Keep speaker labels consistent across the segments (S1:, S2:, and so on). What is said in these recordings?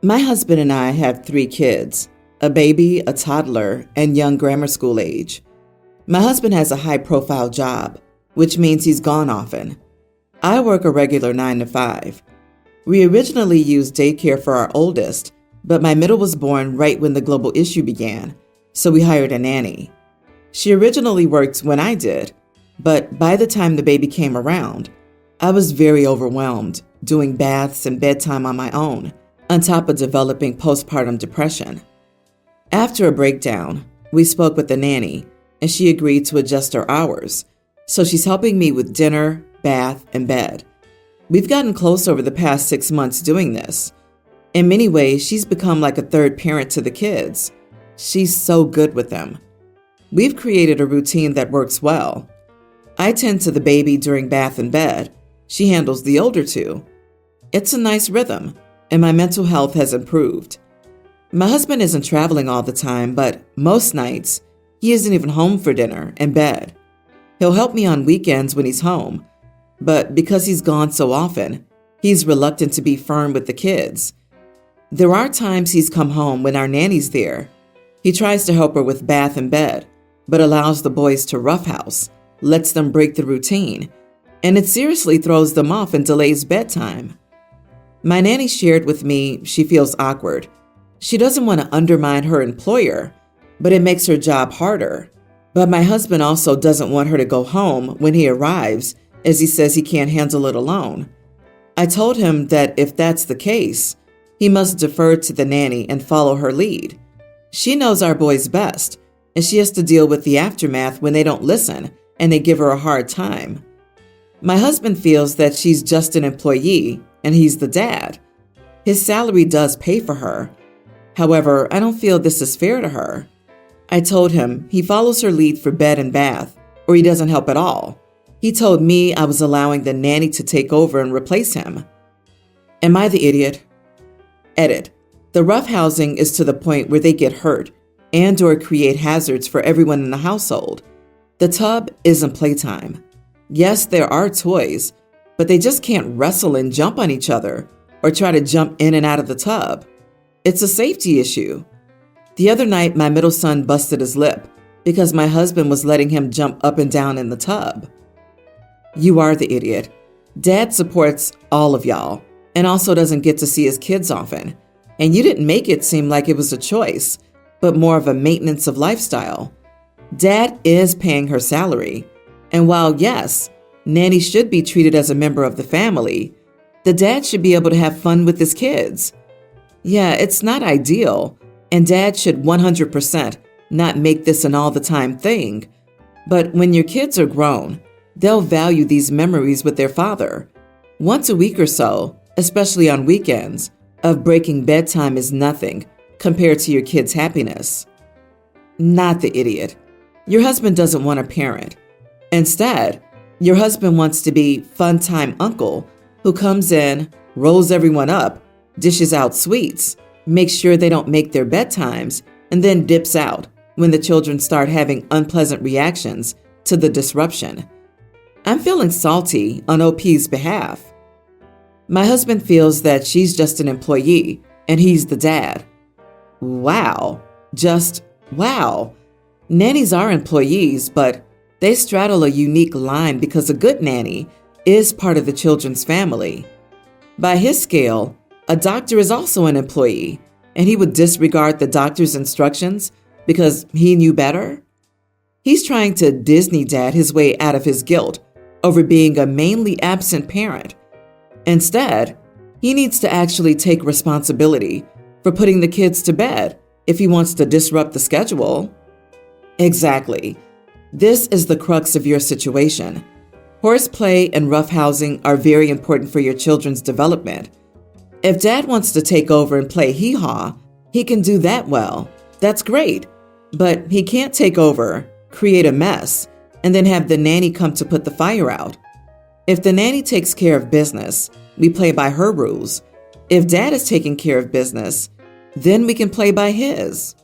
S1: My husband and I have 3 kids, a baby, a toddler, and young grammar school age. My husband has a high-profile job, which means he's gone often. I work a regular 9 to 5. We originally used daycare for our oldest, but my middle was born right when the global issue began, so we hired a nanny. She originally worked when I did, but by the time the baby came around, I was very overwhelmed, doing baths and bedtime on my own, on top of developing postpartum depression. After a breakdown, we spoke with the nanny, and she agreed to adjust her hours, so she's helping me with dinner, bath, and bed. We've gotten close over the past 6 months doing this. In many ways, she's become like a third parent to the kids. She's so good with them. We've created a routine that works well. I tend to the baby during bath and bed. She handles the older 2. It's a nice rhythm, and my mental health has improved. My husband isn't traveling all the time, but most nights, he isn't even home for dinner and bed. He'll help me on weekends when he's home, but because he's gone so often, he's reluctant to be firm with the kids. There are times he's come home when our nanny's there. He tries to help her with bath and bed, but allows the boys to roughhouse, lets them break the routine, and it seriously throws them off and delays bedtime. My nanny shared with me she feels awkward. She doesn't want to undermine her employer, but it makes her job harder. But my husband also doesn't want her to go home when he arrives, as he says he can't handle it alone. I told him that if that's the case, he must defer to the nanny and follow her lead. She knows our boys best, and she has to deal with the aftermath when they don't listen and they give her a hard time. My husband feels that she's just an employee and he's the dad. His salary does pay for her. However, I don't feel this is fair to her. I told him he follows her lead for bed and bath, or he doesn't help at all. He told me I was allowing the nanny to take over and replace him. Am I the idiot? Edit. The roughhousing is to the point where they get hurt and or create hazards for everyone in the household. The tub isn't playtime. Yes, there are toys, but they just can't wrestle and jump on each other or try to jump in and out of the tub. It's a safety issue. The other night, my middle son busted his lip because my husband was letting him jump up and down in the tub. You are the idiot. Dad supports all of y'all and also doesn't get to see his kids often. And you didn't make it seem like it was a choice, but more of a maintenance of lifestyle. Dad is paying her salary. And while yes, nanny should be treated as a member of the family, the dad should be able to have fun with his kids. Yeah, it's not ideal, and dad should 100% not make this an all-the-time thing. But when your kids are grown, they'll value these memories with their father. Once a week or so, especially on weekends, of breaking bedtime is nothing compared to your kids' happiness. Not the idiot. Your husband doesn't want a parent. Instead, your husband wants to be fun-time uncle who comes in, rolls everyone up, dishes out sweets, makes sure they don't make their bedtimes, and then dips out when the children start having unpleasant reactions to the disruption. I'm feeling salty on OP's behalf. My husband feels that she's just an employee and he's the dad. Wow. Just wow. Nannies are employees, but they straddle a unique line because a good nanny is part of the children's family. By his scale, a doctor is also an employee, and he would disregard the doctor's instructions because he knew better? He's trying to Disney dad his way out of his guilt over being a mainly absent parent. Instead, he needs to actually take responsibility for putting the kids to bed if he wants to disrupt the schedule. Exactly. This is the crux of your situation. Horseplay and roughhousing are very important for your children's development. If dad wants to take over and play hee-haw, he can do that well. That's great. But he can't take over, create a mess, and then have the nanny come to put the fire out. If the nanny takes care of business, we play by her rules. If dad is taking care of business, then we can play by his.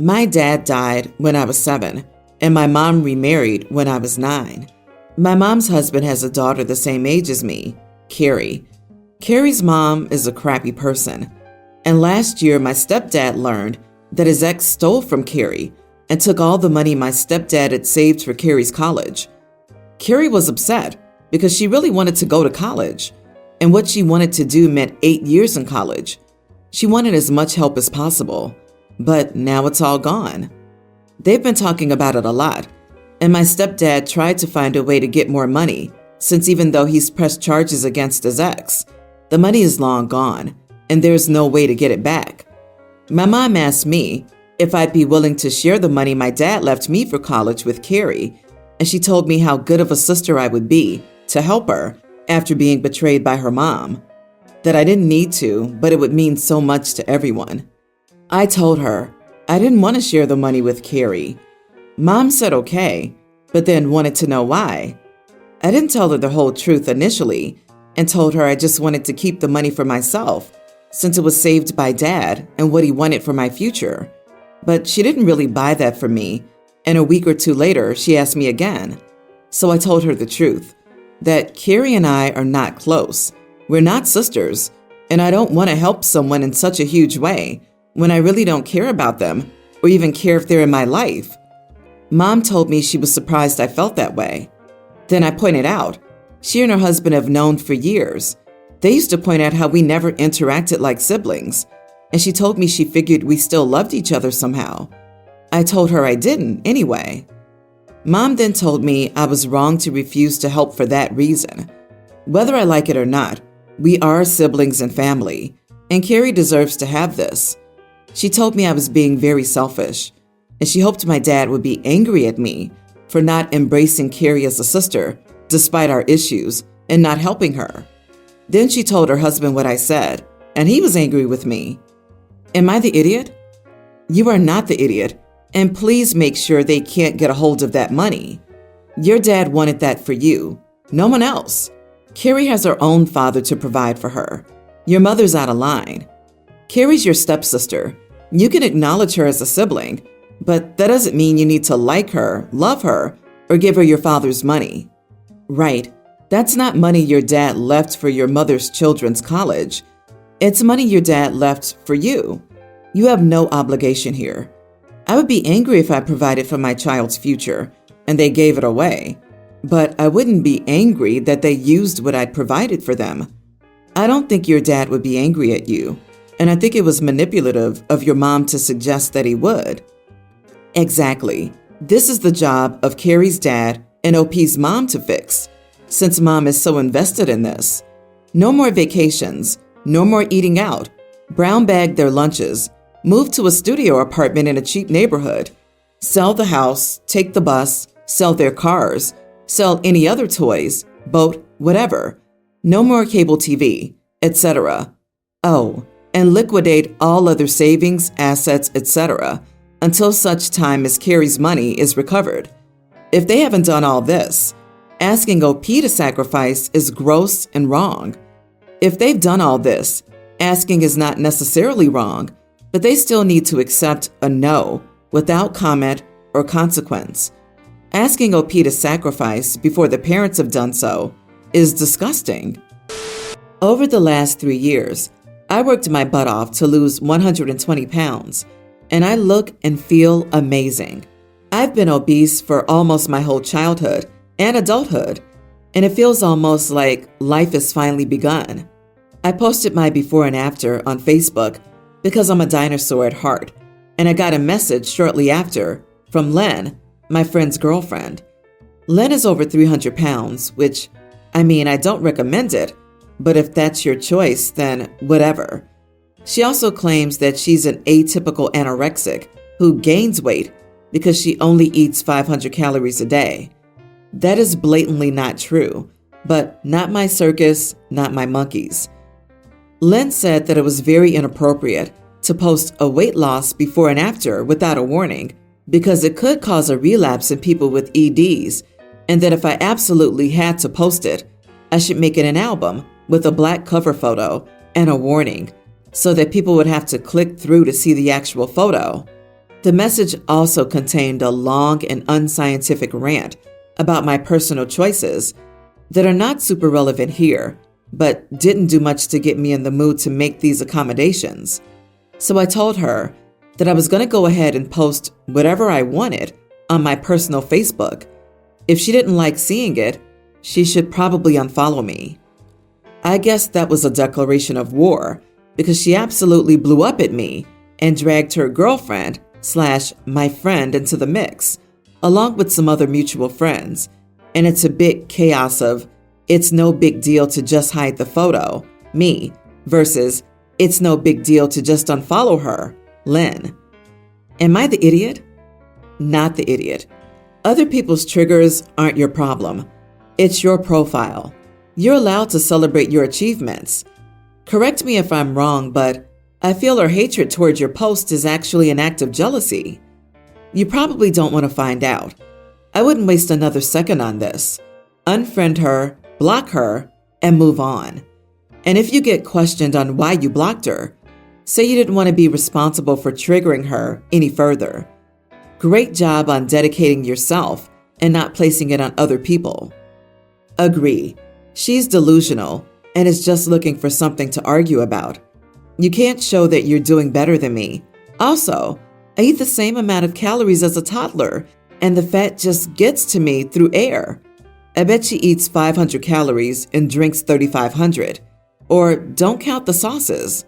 S1: My dad died when I was 7, and my mom remarried when I was 9. My mom's husband has a daughter the same age as me, Carrie. Carrie's mom is a crappy person. And last year, my stepdad learned that his ex stole from Carrie and took all the money my stepdad had saved for Carrie's college. Carrie was upset because she really wanted to go to college, and what she wanted to do meant 8 years in college. She wanted as much help as possible, but now it's all gone. They've been talking about it a lot, and my stepdad tried to find a way to get more money, since even though he's pressed charges against his ex, the money is long gone, and there's no way to get it back. My mom asked me if I'd be willing to share the money my dad left me for college with Carrie, and she told me how good of a sister I would be to help her after being betrayed by her mom, that I didn't need to, but it would mean so much to everyone. I told her I didn't want to share the money with Carrie. Mom said okay, but then wanted to know why. I didn't tell her the whole truth initially and told her I just wanted to keep the money for myself since it was saved by Dad and what he wanted for my future. But she didn't really buy that from me, and a week or two later, she asked me again. So I told her the truth, that Carrie and I are not close. We're not sisters, and I don't want to help someone in such a huge way when I really don't care about them or even care if they're in my life. Mom told me she was surprised I felt that way. Then I pointed out, she and her husband have known for years. They used to point out how we never interacted like siblings, and she told me she figured we still loved each other somehow. I told her I didn't anyway. Mom then told me I was wrong to refuse to help for that reason. Whether I like it or not, we are siblings and family, and Carrie deserves to have this. She told me I was being very selfish, and she hoped my dad would be angry at me for not embracing Carrie as a sister, despite our issues, and not helping her. Then she told her husband what I said, and he was angry with me. Am I the idiot? You are not the idiot, and please make sure they can't get a hold of that money. Your dad wanted that for you, no one else. Carrie has her own father to provide for her. Your mother's out of line. Carrie's your stepsister. You can acknowledge her as a sibling, but that doesn't mean you need to like her, love her, or give her your father's money. Right, that's not money your dad left for your mother's children's college. It's money your dad left for you. You have no obligation here. I would be angry if I provided for my child's future and they gave it away, but I wouldn't be angry that they used what I'd provided for them. I don't think your dad would be angry at you, and I think it was manipulative of your mom to suggest that he would. Exactly. This is the job of Carrie's dad and OP's mom to fix, since mom is so invested in this. No more vacations, no more eating out. Brown bag their lunches, move to a studio apartment in a cheap neighborhood, sell the house, take the bus, sell their cars, sell any other toys, boat, whatever. No more cable TV, etc. Oh, and liquidate all other savings, assets, etc. until such time as Carrie's money is recovered. If they haven't done all this, asking OP to sacrifice is gross and wrong. If they've done all this, asking is not necessarily wrong, but they still need to accept a no without comment or consequence. Asking OP to sacrifice before the parents have done so is disgusting. Over the last 3 years, I worked my butt off to lose 120 pounds, and I look and feel amazing. I've been obese for almost my whole childhood and adulthood, and it feels almost like life has finally begun. I posted my before and after on Facebook because I'm a dinosaur at heart, and I got a message shortly after from Len, my friend's girlfriend. Len is over 300 pounds, which, I don't recommend it, but if that's your choice, then whatever. She also claims that she's an atypical anorexic who gains weight because she only eats 500 calories a day. That is blatantly not true, but not my circus, not my monkeys. Len said that it was very inappropriate to post a weight loss before and after without a warning because it could cause a relapse in people with EDs, and that if I absolutely had to post it, I should make it an album with a black cover photo and a warning so that people would have to click through to see the actual photo. The message also contained a long and unscientific rant about my personal choices that are not super relevant here, but didn't do much to get me in the mood to make these accommodations. So I told her that I was going to go ahead and post whatever I wanted on my personal Facebook. If she didn't like seeing it, she should probably unfollow me. I guess that was a declaration of war because she absolutely blew up at me and dragged her girlfriend / my friend into the mix, along with some other mutual friends. And it's a big chaos of, it's no big deal to just hide the photo, me, versus it's no big deal to just unfollow her, Lynn. Am I the idiot? Not the idiot. Other people's triggers aren't your problem. It's your profile. You're allowed to celebrate your achievements. Correct me if I'm wrong, but I feel her hatred towards your post is actually an act of jealousy. You probably don't want to find out. I wouldn't waste another second on this. Unfriend her, block her, and move on. And if you get questioned on why you blocked her, say you didn't want to be responsible for triggering her any further. Great job on dedicating yourself and not placing it on other people. Agree. She's delusional and is just looking for something to argue about. You can't show that you're doing better than me. Also, I eat the same amount of calories as a toddler, and the fat just gets to me through air. I bet she eats 500 calories and drinks 3,500. Or don't count the sauces.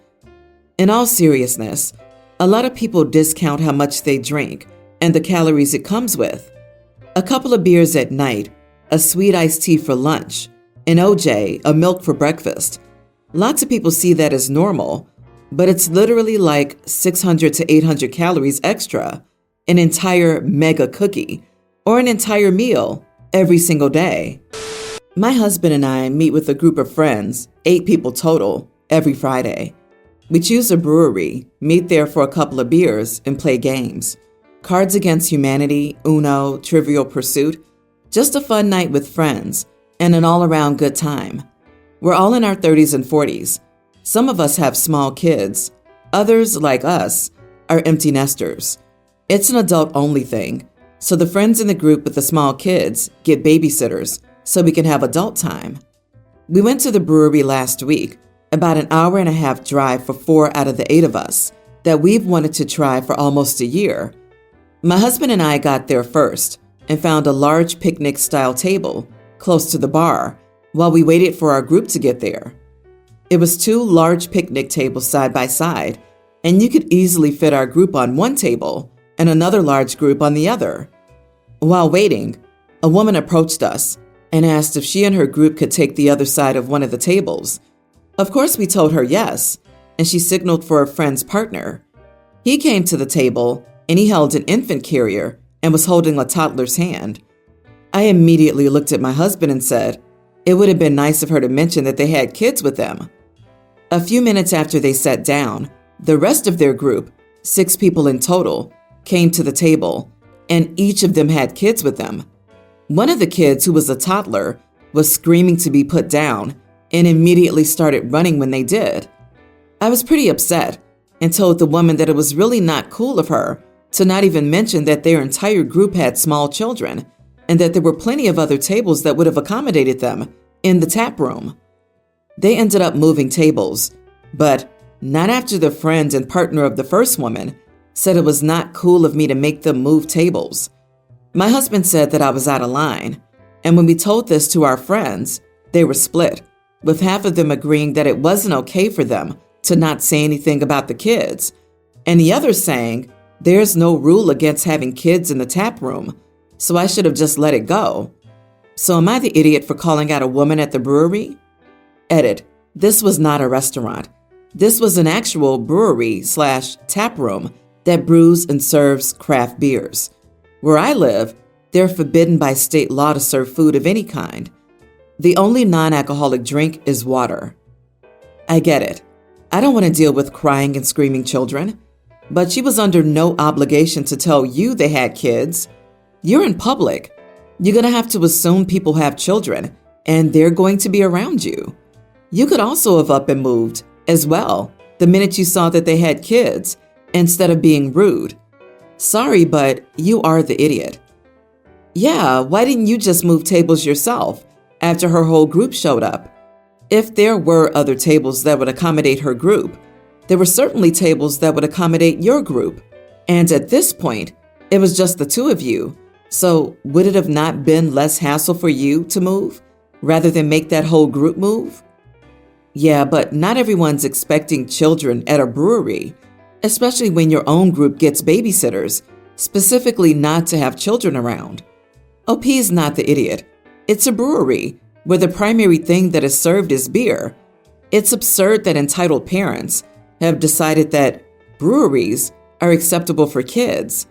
S1: In all seriousness, a lot of people discount how much they drink and the calories it comes with. A couple of beers at night, a sweet iced tea for lunch, an OJ, a milk for breakfast. Lots of people see that as normal, but it's literally like 600 to 800 calories extra, an entire mega cookie, or an entire meal every single day. My husband and I meet with a group of friends, 8 people total, every Friday. We choose a brewery, meet there for a couple of beers, and play games. Cards Against Humanity, Uno, Trivial Pursuit. Just a fun night with friends, and an all-around good time. We're all in our 30s and 40s. Some of us have small kids. Others, like us, are empty nesters. It's an adult-only thing, so the friends in the group with the small kids get babysitters so we can have adult time. We went to the brewery last week, about an hour and a half drive for 4 out of the 8 of us that we've wanted to try for almost a year. My husband and I got there first and found a large picnic-style table close to the bar while we waited for our group to get there. It was 2 large picnic tables side by side, and you could easily fit our group on one table and another large group on the other. While waiting, a woman approached us and asked if she and her group could take the other side of one of the tables. Of course, we told her yes, and she signaled for a friend's partner. He came to the table, and he held an infant carrier and was holding a toddler's hand. I immediately looked at my husband and said, it would have been nice of her to mention that they had kids with them. A few minutes after they sat down, the rest of their group, 6 people in total, came to the table, and each of them had kids with them. One of the kids, who was a toddler, was screaming to be put down and immediately started running when they did. I was pretty upset and told the woman that it was really not cool of her to not even mention that their entire group had small children and that there were plenty of other tables that would have accommodated them in the tap room. They ended up moving tables, but not after the friend and partner of the first woman said it was not cool of me to make them move tables. My husband said that I was out of line, and when we told this to our friends, they were split, with half of them agreeing that it wasn't okay for them to not say anything about the kids, and the others saying there's no rule against having kids in the tap room, so I should have just let it go. So am I the idiot for calling out a woman at the brewery? Edit. This was not a restaurant. This was an actual brewery/tap room that brews and serves craft beers. Where I live, they're forbidden by state law to serve food of any kind. The only non-alcoholic drink is water. I get it. I don't want to deal with crying and screaming children, but she was under no obligation to tell you they had kids. You're in public. You're going to have to assume people have children, and they're going to be around you. You could also have up and moved as well the minute you saw that they had kids, instead of being rude. Sorry, but you are the idiot. Yeah, why didn't you just move tables yourself after her whole group showed up? If there were other tables that would accommodate her group, There were certainly tables that would accommodate your group. And at this point, it was just the two of you. So would it have not been less hassle for you to move rather than make that whole group move? Yeah, but not everyone's expecting children at a brewery, especially when your own group gets babysitters, specifically not to have children around. OP's not the idiot. It's a brewery where the primary thing that is served is beer. It's absurd that entitled parents have decided that breweries are acceptable for kids.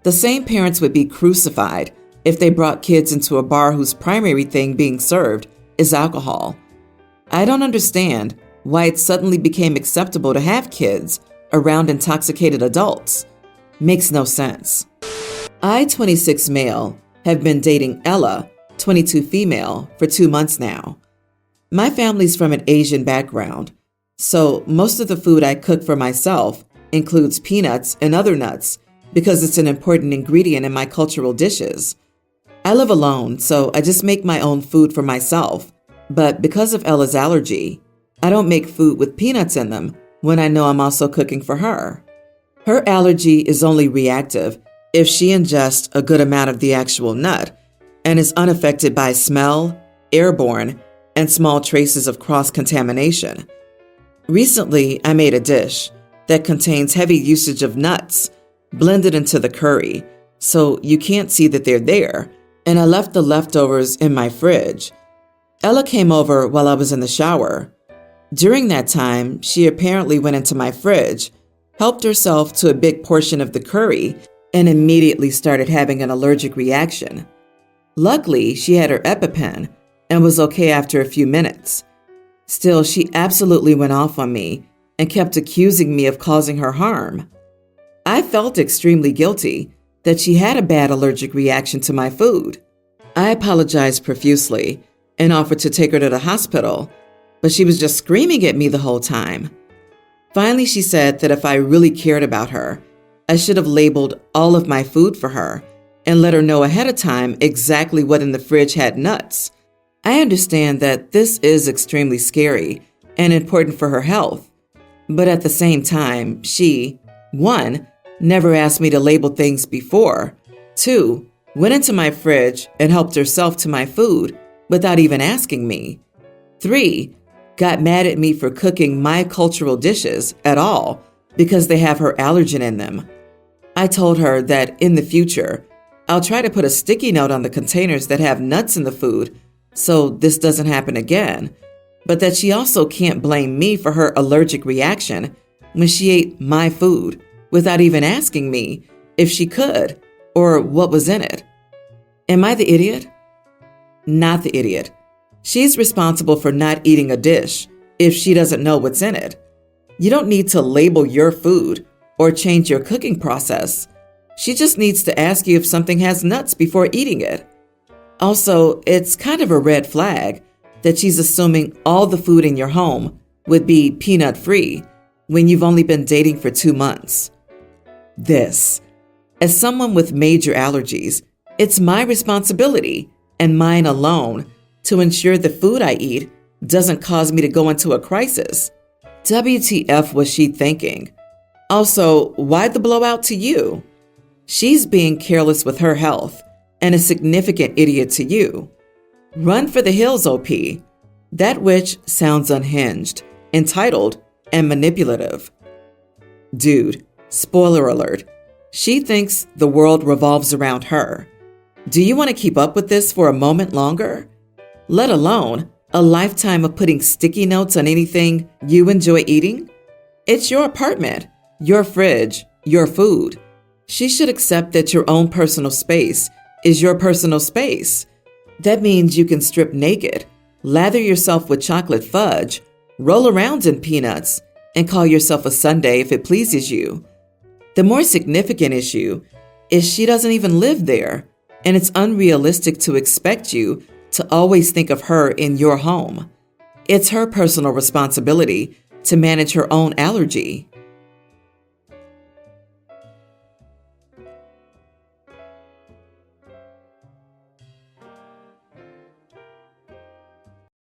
S1: The same parents would be crucified if they brought kids into a bar whose primary thing being served is alcohol. I don't understand why it suddenly became acceptable to have kids around intoxicated adults. Makes no sense. I, 26 male, have been dating Ella, 22 female, for 2 months now. My family's from an Asian background, so most of the food I cook for myself includes peanuts and other nuts because it's an important ingredient in my cultural dishes. I live alone, so I just make my own food for myself, but because of Ella's allergy, I don't make food with peanuts in them when I know I'm also cooking for her. Her allergy is only reactive if she ingests a good amount of the actual nut and is unaffected by smell, airborne, and small traces of cross-contamination. Recently, I made a dish that contains heavy usage of nuts blended into the curry, so you can't see that they're there, and I left the leftovers in my fridge. Ella came over while I was in the shower. During that time, she apparently went into my fridge, helped herself to a big portion of the curry, and immediately started having an allergic reaction. Luckily, she had her EpiPen and was okay after a few minutes. Still, she absolutely went off on me and kept accusing me of causing her harm. I felt extremely guilty that she had a bad allergic reaction to my food. I apologized profusely and offered to take her to the hospital, but she was just screaming at me the whole time. Finally, she said that if I really cared about her, I should have labeled all of my food for her and let her know ahead of time exactly what in the fridge had nuts. I understand that this is extremely scary and important for her health, but at the same time, she, 1, never asked me to label things before, 2, went into my fridge and helped herself to my food without even asking me, 3, got mad at me for cooking my cultural dishes at all because they have her allergen in them. I told her that in the future, I'll try to put a sticky note on the containers that have nuts in the food so this doesn't happen again, but that she also can't blame me for her allergic reaction when she ate my food without even asking me if she could or what was in it. Am I the idiot? Not the idiot. She's responsible for not eating a dish if she doesn't know what's in it. You don't need to label your food or change your cooking process. She just needs to ask you if something has nuts before eating it. Also, it's kind of a red flag that she's assuming all the food in your home would be peanut-free when you've only been dating for 2 months. As someone with major allergies, it's my responsibility and mine alone to ensure the food I eat doesn't cause me to go into a crisis. WTF was she thinking? Also, why the blowout to you? She's being careless with her health and a significant idiot to you. Run for the hills, OP. That witch sounds unhinged, entitled, and manipulative. Dude, spoiler alert, she thinks the world revolves around her. Do you want to keep up with this for a moment longer? Let alone a lifetime of putting sticky notes on anything you enjoy eating? It's your apartment, your fridge, your food. She should accept that your own personal space is your personal space. That means you can strip naked, lather yourself with chocolate fudge, roll around in peanuts, and call yourself a sundae if it pleases you. The more significant issue is she doesn't even live there, and it's unrealistic to expect you to always think of her in your home. It's her personal responsibility to manage her own allergy.